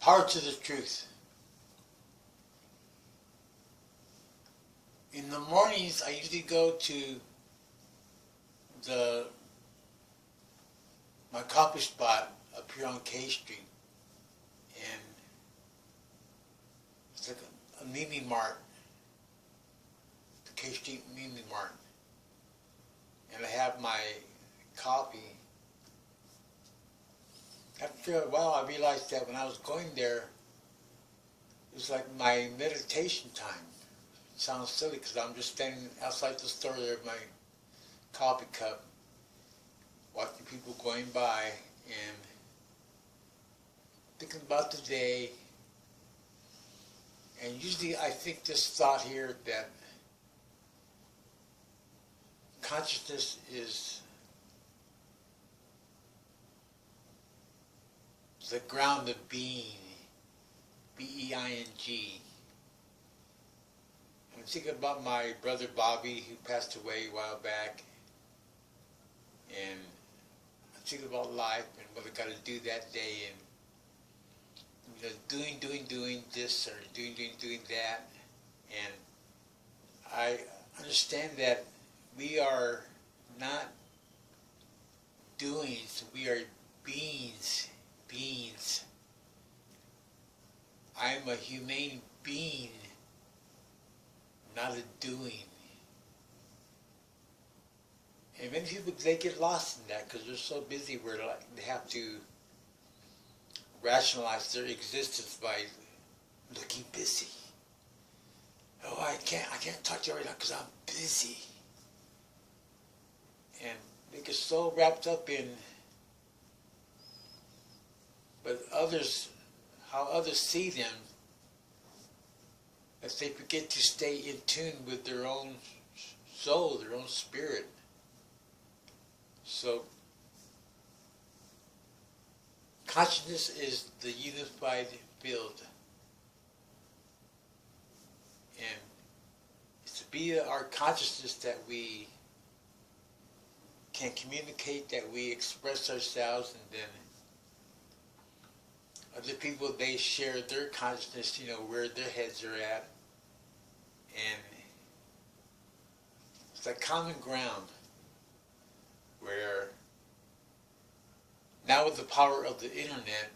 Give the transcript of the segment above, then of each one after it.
Power to the truth. In the mornings, I usually go to my coffee spot up here on K Street, and it's like a mini mart, the K Street mini mart, and I have my coffee. After a while, I realized that when I was going there, it was like my meditation time. It sounds silly because I'm just standing outside the store there with my coffee cup, watching people going by and thinking about the day. And usually I think this thought here that consciousness is the ground of being, B-E-I-N-G. I'm thinking about my brother Bobby, who passed away a while back, and I'm thinking about life and what I got to do that day, and doing this or doing that. And I understand that we are not doings, we are beings. I'm a humane being, not a doing. And many people, they get lost in that because they're so busy where they have to rationalize their existence by looking busy. Oh, I can't talk to you right now because I'm busy. And they get so wrapped up in how others see them, that they forget to stay in tune with their own soul, their own spirit. So, consciousness is the unified field. And it's via our consciousness that we can communicate, that we express ourselves, and then other people, they share their consciousness, where their heads are at. And it's like common ground where now with the power of the internet,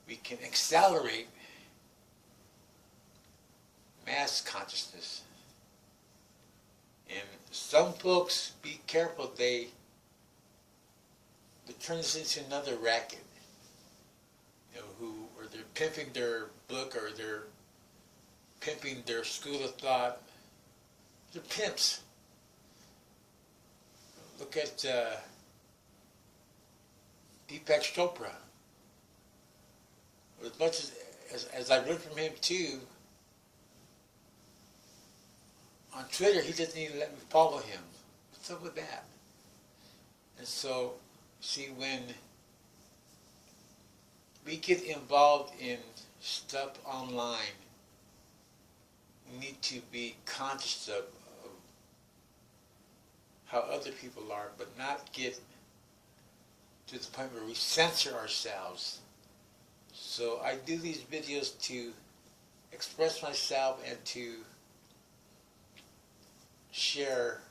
we can accelerate mass consciousness. And some folks, be careful, they turn this into another racket. Or they're pimping their book, or they're pimping their school of thought. They're pimps. Look at Deepak Chopra. As much as I've learned from him too, on Twitter he doesn't even let me follow him. What's up with that? And so, see, when we get involved in stuff online, we need to be conscious of how other people are, but not get to the point where we censor ourselves. So I do these videos to express myself and to share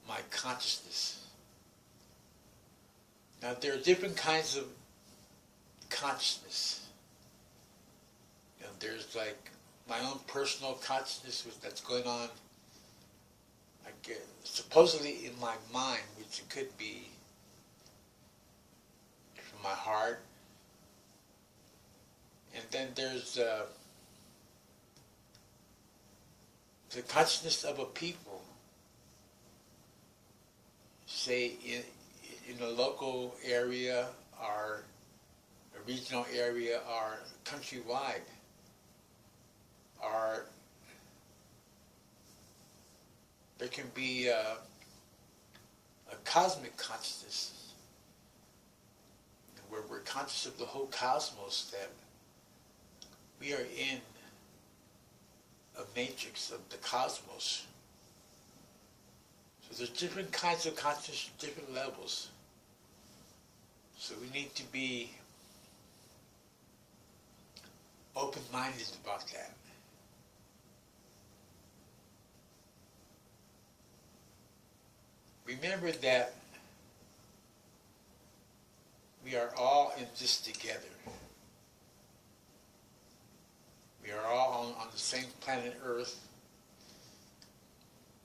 my consciousness. Now, there are different kinds of consciousness. There's like my own personal consciousness that's going on, supposedly in my mind, which it could be from my heart. And then there's the consciousness of a people, say in a local area, or a regional area, or countrywide, or there can be a cosmic consciousness, where we're conscious of the whole cosmos, that we are in a matrix of the cosmos. So there's different kinds of consciousness, different levels. So we need to be open-minded about that. Remember that we are all in this together. We are all on the same planet Earth.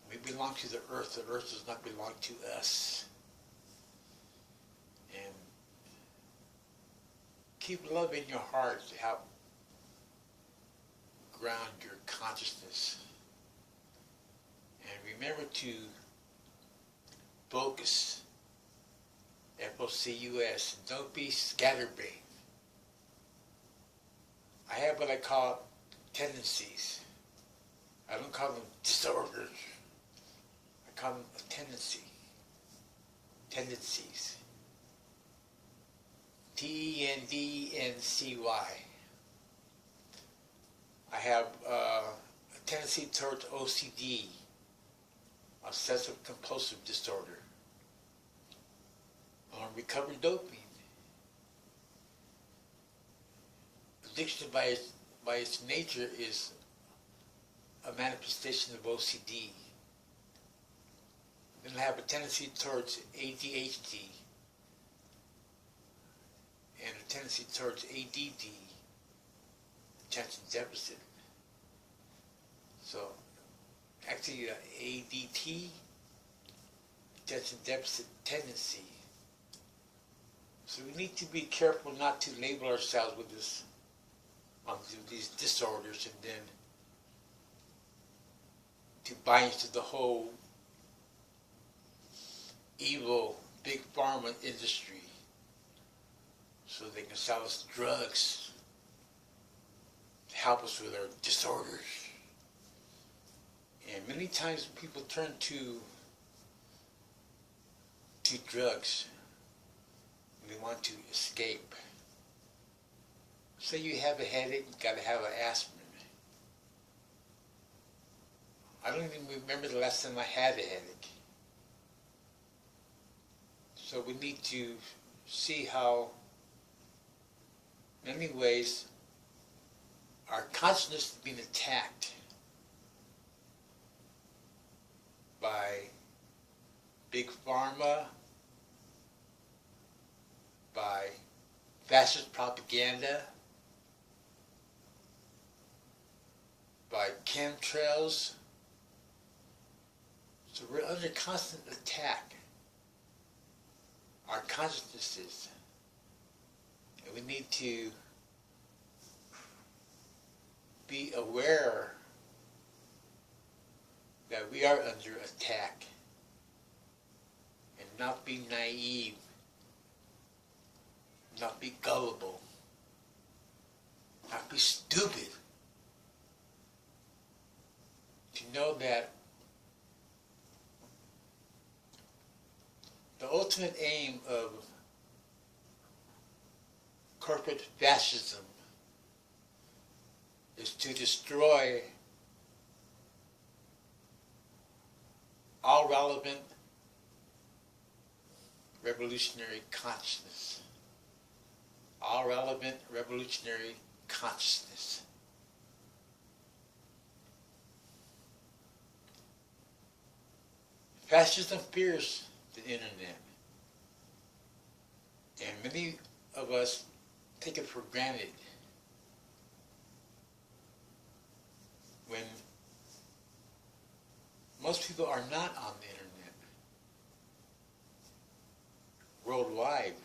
We belong to the Earth. The Earth does not belong to us. And keep love in your heart to help ground your consciousness. And remember to focus, F-O-C-U-S. Don't be scatterbrained. I have what I call tendencies. I don't call them disorders. I call them a tendency. Tendencies. T-E-N-D-E-N-C-Y. I have a tendency towards OCD, obsessive compulsive disorder. I'm on recovered dopamine. Addiction by its nature is a manifestation of OCD. Then I have a tendency towards ADHD and a tendency towards ADD, attention deficit. So actually ADT, attention deficit tendency. So we need to be careful not to label ourselves with this, these disorders, and then to buy into the whole evil big pharma industry so they can sell us drugs to help us with our disorders. And many times people turn to drugs when they want to escape. Say you have a headache, you gotta have an aspirin. I don't even remember the last time I had a headache. So we need to see how, in many ways, our consciousness is being attacked by big pharma, by fascist propaganda, by chemtrails. So we're under constant attack. Our consciousnesses. And we need to be aware that we are under attack and not be naive, not be gullible, not be stupid. To know that the ultimate aim of corporate fascism is to destroy all relevant revolutionary consciousness. All relevant revolutionary consciousness. Fascism fears the internet. And many of us take it for granted when most people are not on the internet worldwide.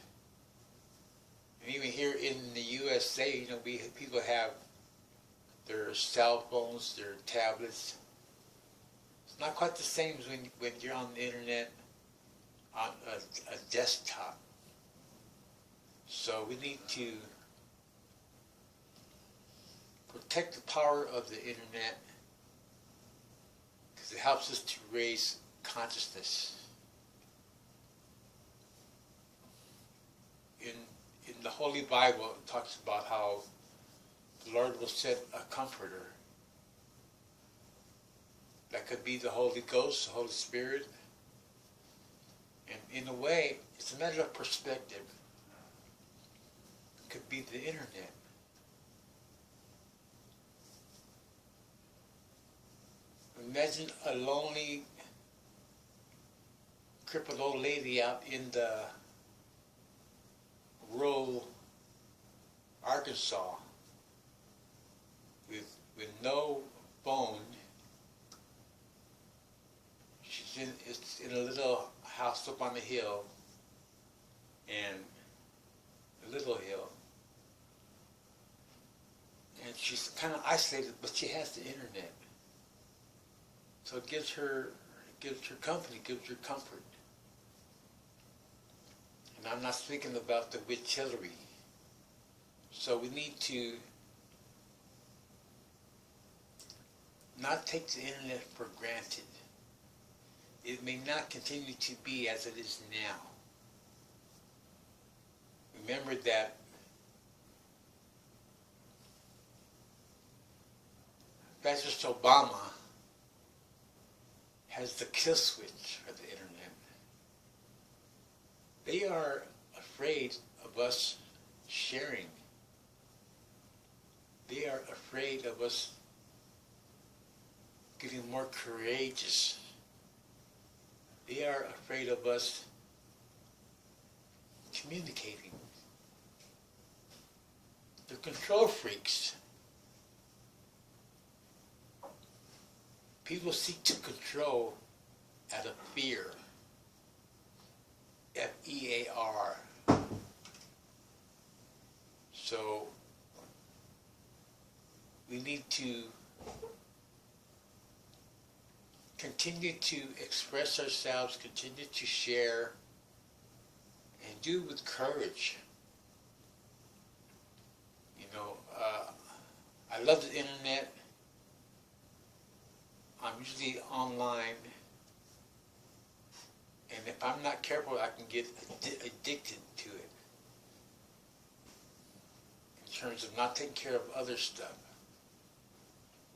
And even here in the USA, people have their cell phones, their tablets. It's not quite the same as when you're on the internet on a desktop. So we need to protect the power of the internet because it helps us to raise consciousness. In the Holy Bible, it talks about how the Lord will send a comforter. That could be the Holy Ghost, the Holy Spirit. And in a way, it's a matter of perspective. could be the internet. Imagine a lonely, crippled old lady out in the rural Arkansas with no phone. It's in a little house up on the hill, and a little hill, and she's kind of isolated, but she has the internet, so it gives her company, gives her comfort. And I'm not speaking about the witch Hillary. So we need to not take the internet for granted. It may not continue to be as it is now. Remember that President Obama has the kill switch for the internet. They are afraid of us sharing. They are afraid of us getting more courageous. They are afraid of us communicating. They're control freaks. People seek to control out of fear. F-E-A-R. So we need to continue to express ourselves, continue to share, and do it with courage. You know, I love the internet. I'm usually online, and if I'm not careful, I can get addicted to it in terms of not taking care of other stuff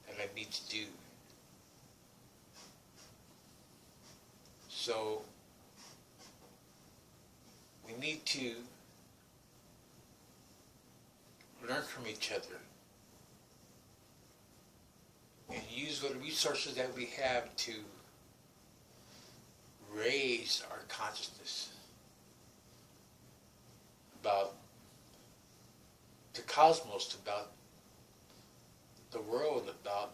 that I need to do. So we need to learn from each other and use what resources that we have to raise our consciousness about the cosmos, about the world, about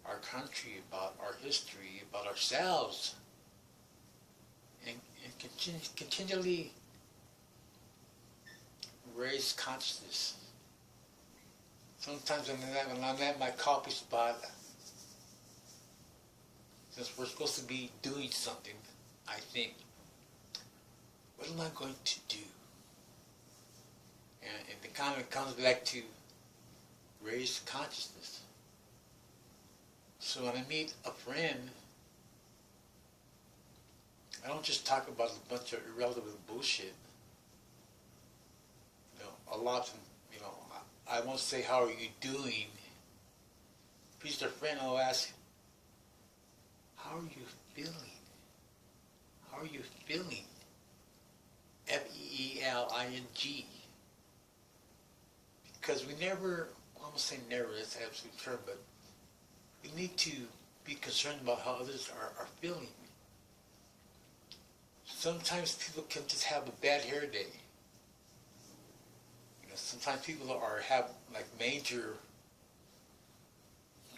our country, about our history, about ourselves, and continually raise consciousness. Sometimes when I'm at my coffee spot, since we're supposed to be doing something, I think, what am I going to do? And it kind of comes back to raise consciousness. So when I meet a friend, I don't just talk about a bunch of irrelevant bullshit. You know, a lot of, you know, I won't say, how are you doing? If he's their friend, I'll ask, how are you feeling? How are you feeling? F-E-E-L-I-N-G. Because we never, I won't say never, that's an absolute term, but we need to be concerned about how others are feeling. Sometimes people can just have a bad hair day. You know, sometimes people have like major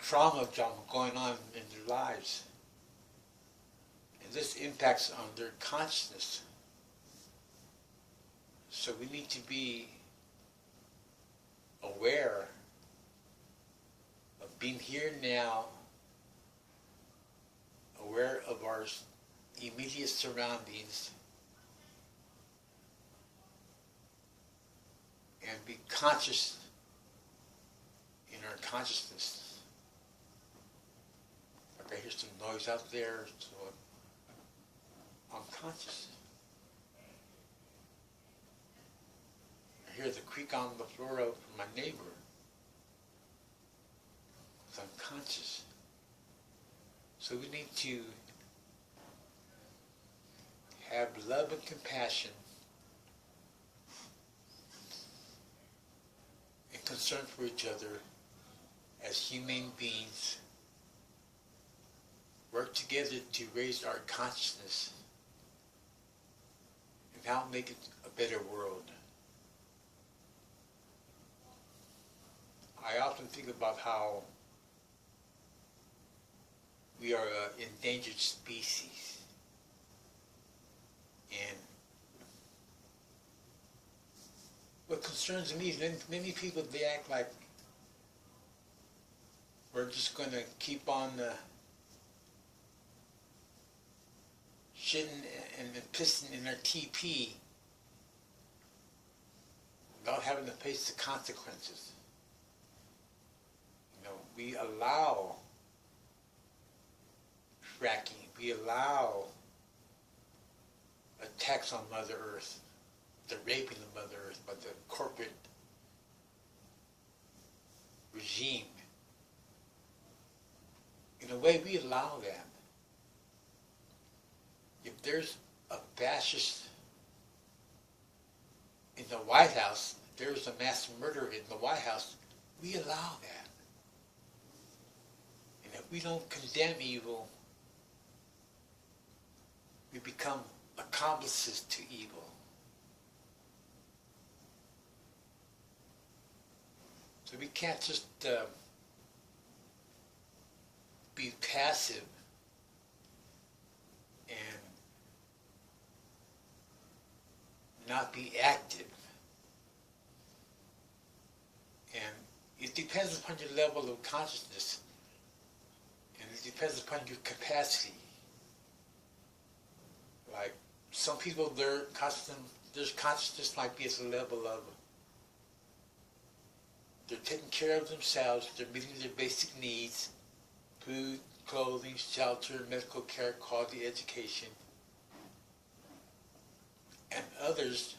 trauma going on in their lives. And this impacts on their consciousness. So we need to be aware of being here now, aware of our immediate surroundings, and be conscious in our consciousness. Like I hear some noise out there, so I'm conscious. I hear the creak on the floor of my neighbor, so I'm conscious. So we need to have love and compassion concern for each other as human beings, work together to raise our consciousness and help make it a better world. I often think about how we are an endangered species, and what concerns me is many people, they act like we're just going to keep on shitting and pissing in our TP without having to face the consequences. You know, we allow fracking, we allow attacks on Mother Earth, the raping of Mother Earth by the corporate regime. In a way, we allow that. If there's a fascist in the White House, there's a mass murderer in the White House, we allow that. And if we don't condemn evil, we become accomplices to evil. So we can't just be passive and not be active. And it depends upon your level of consciousness, and it depends upon your capacity. Like some people, their consciousness might be at the level of they're taking care of themselves, they're meeting their basic needs, food, clothing, shelter, medical care, quality education. And others,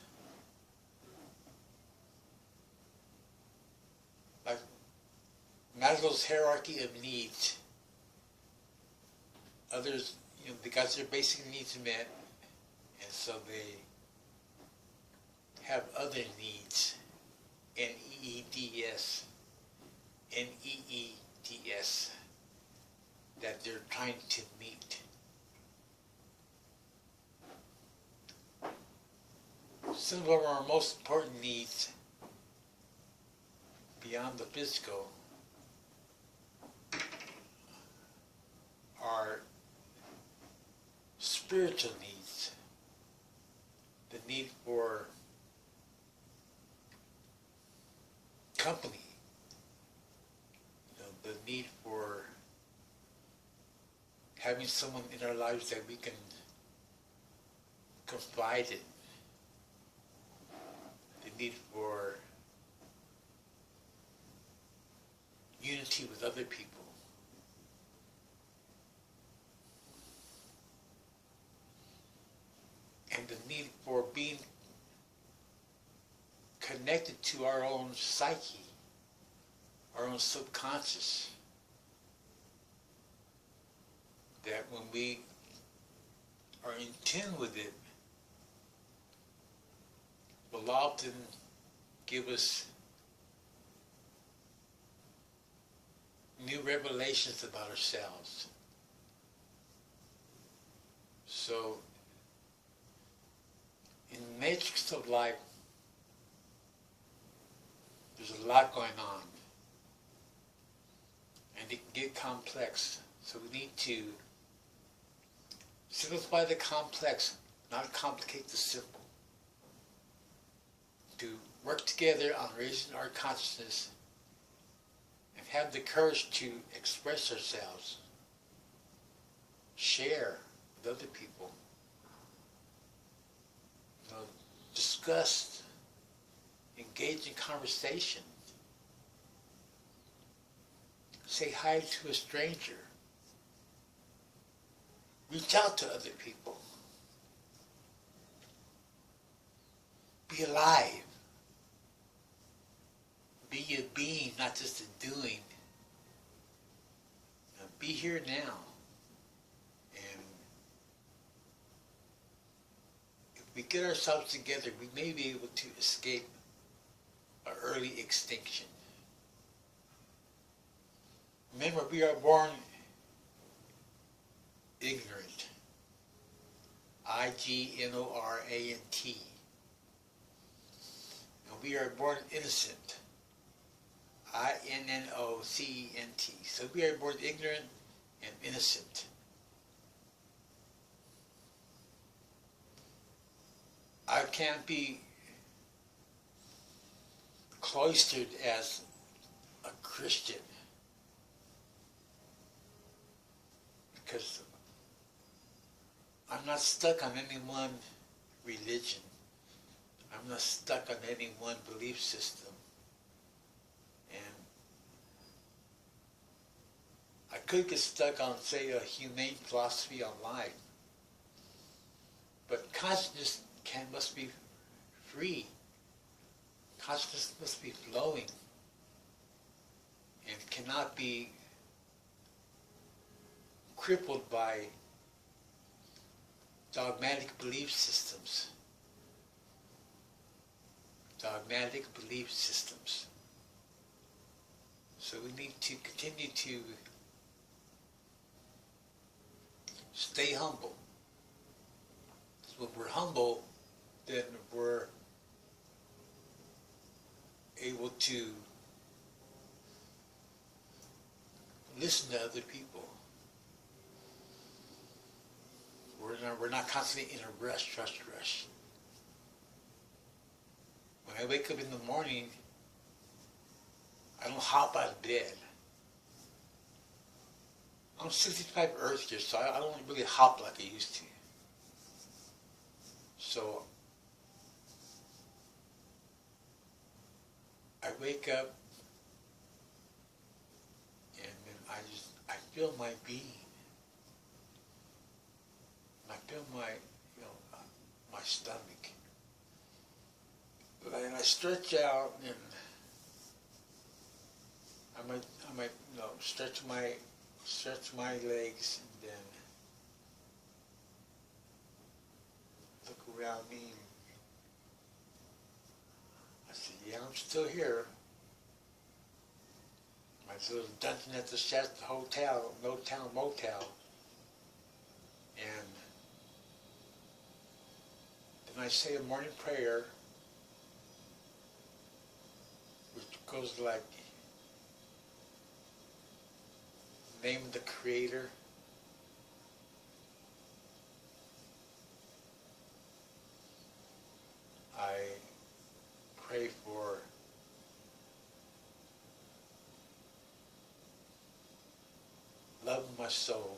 like Maslow's hierarchy of needs, others, you know, they got their basic needs met, and so they have other needs, N-E-E-D-S, N-E-E-D-S, that they're trying to meet. Some of our most important needs, beyond the physical, are spiritual needs. The need for company, you know, the need for having someone in our lives that we can confide in, the need for unity with other people. And the need for being connected to our own psyche, our own subconscious. That when we are in tune with it, will often give us new revelations about ourselves. So, in the matrix of life, there's a lot going on, and it can get complex. So we need to simplify the complex, not complicate the simple. To work together on raising our consciousness and have the courage to express ourselves, share with other people, you know, discuss, engage in conversation, say hi to a stranger, reach out to other people, be alive, be a being, not just a doing. Be here now. And if we get ourselves together, we may be able to escape an early extinction. Remember, we are born ignorant. I-G-N-O-R-A-N-T. And we are born innocent. I-N-N-O-C-E-N-T. So we are born ignorant and innocent. I can't be cloistered as a Christian because I'm not stuck on any one religion. I'm not stuck on any one belief system. And I could get stuck on, say, a humane philosophy on life. But consciousness must be free. Consciousness must be flowing and cannot be crippled by dogmatic belief systems. Dogmatic belief systems. So we need to continue to stay humble. So when we're humble, then we're able to listen to other people. We're not constantly in a rush. When I wake up in the morning, I don't hop out of bed. I'm 65 Earth years, so I don't really hop like I used to. So I wake up and then I feel my being. I feel my stomach. And I stretch out and I might stretch my legs and then look around me. I said, yeah, I'm still here. My little dungeon at the Shasta Hotel, motel. And then I say a morning prayer, which goes like, name of the Creator, I pray for love of my soul,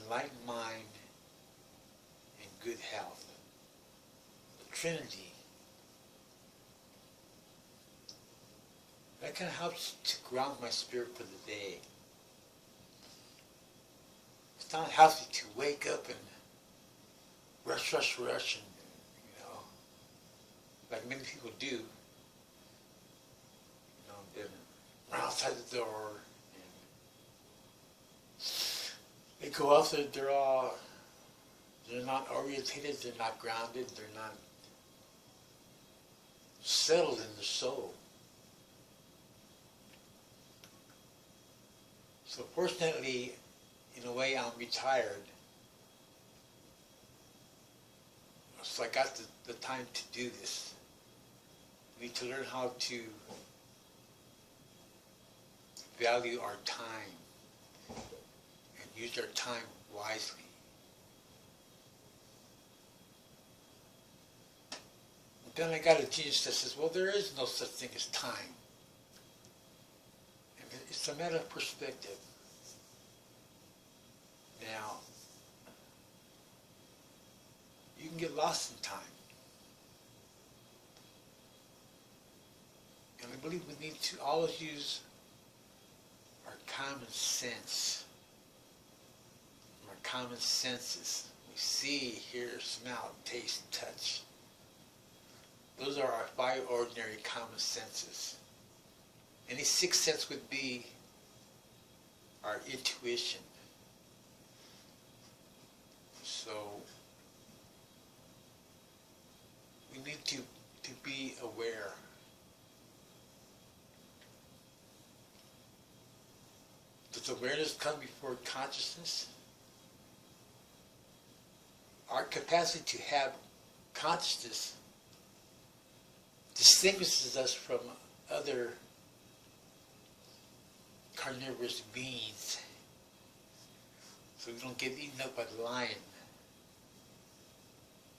enlightened mind, and good health. The Trinity. That kind of helps to ground my spirit for the day. It's not healthy to wake up and rush, and, like many people do, then run outside the door, and they go out there, they're not orientated, they're not grounded, they're not settled in the soul. So fortunately, in a way, I'm retired. So I got the time to do this. We need to learn how to value our time and use our time wisely. But then I got a genius that says, well, there is no such thing as time. It's a matter of perspective. Now, you can get lost in time. And I believe we need to always use our common sense. Our common senses. We see, hear, smell, taste, touch. Those are our 5 ordinary common senses. Any 6th sense would be our intuition. So we need to be aware. awareness come before consciousness? Our capacity to have consciousness distinguishes us from other carnivorous beings, so we don't get eaten up by the lion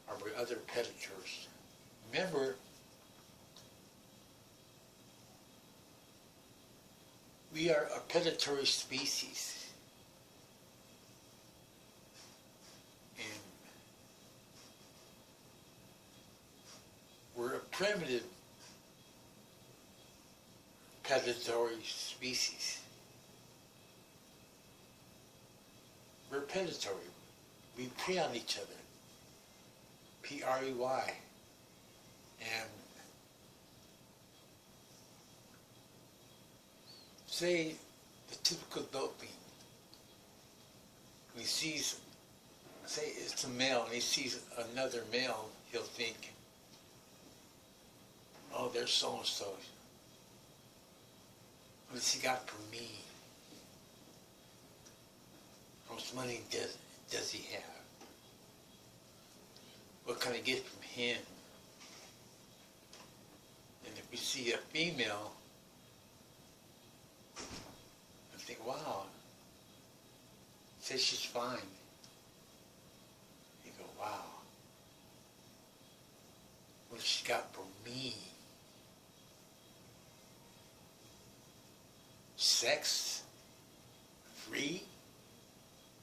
or by other predators. Remember, we are a predatory species, and we're a primitive predatory species. We're predatory. We prey on each other. P-R-E-Y. And say the typical doping, when he sees, say it's a male and he sees another male, he'll think, oh, there's so-and-so. What has he got for me? How much money does he have? What can I get from him? And if we see a female, I think, wow, say she's fine. You go, wow, what has she got for me? Sex? Free?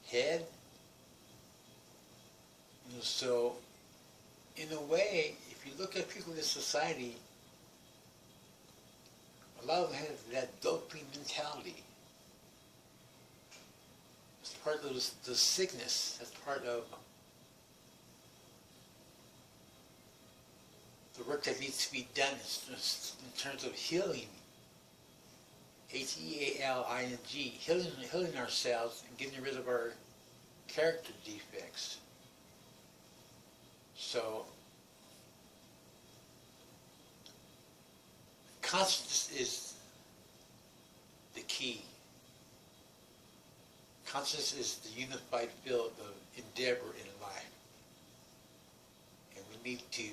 Head? You know, so, in a way, if you look at people in society, a lot of them have that doping mentality. It's part of the sickness. That's part of the work that needs to be done in terms of healing. H-E-A-L-I-N-G, healing ourselves and getting rid of our character defects. So, consciousness is the key. Consciousness is the unified field of endeavor in life. And we need to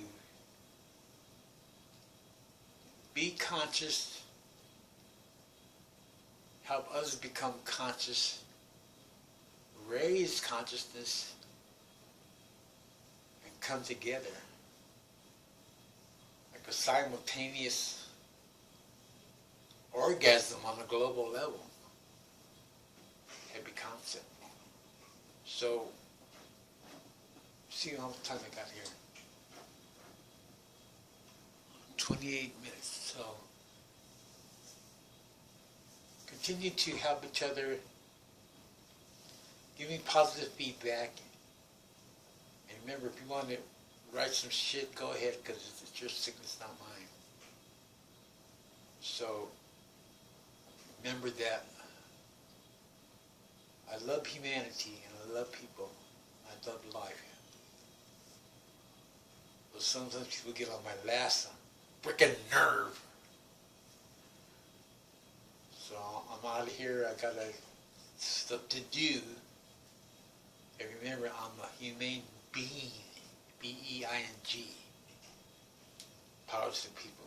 be conscious, help others become conscious, raise consciousness, and come together like a simultaneous orgasm on a global level. Heavy concept. So, see how much time I got here. 28 minutes. So, continue to help each other, give me positive feedback, and remember, if you want to write some shit, go ahead, because it's your sickness, not mine. So, remember that I love humanity, and I love people, I love life. But sometimes people get on my last freaking nerve. So I'm out of here, I got stuff to do. And remember, I'm a humane being, B-E-I-N-G. Power to the people.